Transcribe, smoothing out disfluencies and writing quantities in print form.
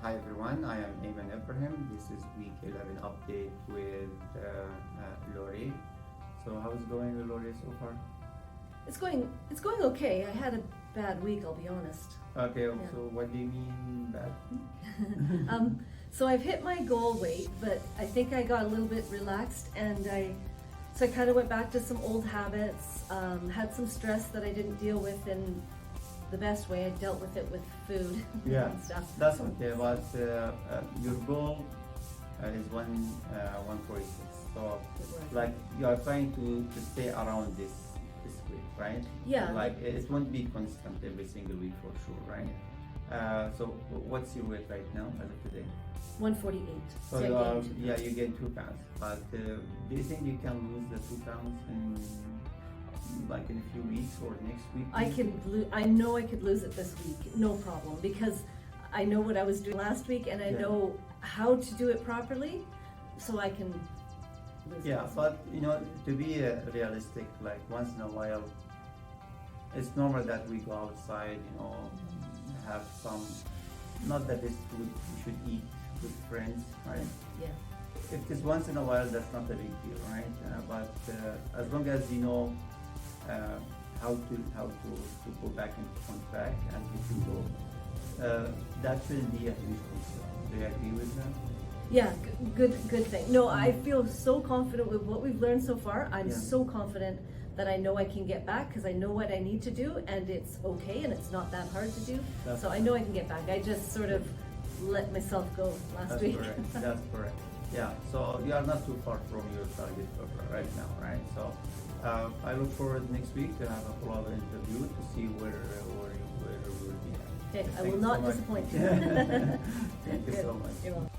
Hi everyone, I am Ayman Ibrahim. This is week 11 update with Lori. So how's it going with Lori so far? It's going okay. I had a bad week, I'll be honest. Okay, Yeah. so what do you mean bad? So I've hit my goal weight, but I think I got a little bit relaxed, and I kind of went back to some old habits. Had some stress that I didn't deal with in the best way. I dealt with it with food Yeah, and stuff. that's okay, but your goal is 146. So like you are trying to stay around this weight, right? Yeah. Like it won't be constant every single week for sure, right? So what's your weight right now as of today? 148. So I you are, gained 2 yeah, pounds. you gain 2 pounds. But do you think you can lose the 2 pounds in like in a few weeks or next week? I know I could lose it this week, no problem, because I know what I was doing last week, and I Yeah. know how to do it properly, so I can lose Yeah, it. but you know, to be realistic, like once in a while, it's normal that we go outside, you know, have some, not that this food we should eat with friends, right? Yeah. If it's once in a while, that's not a big deal, right? But as long as you know how to go back on track and hit your goal, that shouldn't be a huge concern. Do you agree with that? Yeah, good thing. No, I feel so confident with what we've learned so far. I'm Yeah. so confident that I know I can get back, because I know what I need to do, and it's okay, and it's not that hard to do. That's So I know I can get back. I just sort of let myself go last That's week. correct. That's correct. Yeah. So you are not too far from your target right now, right? So I look forward next week to have a follow-up interview to see where we will be at. Okay, I Thank will you so not much. disappoint you. Thank you Good. so much. You're welcome.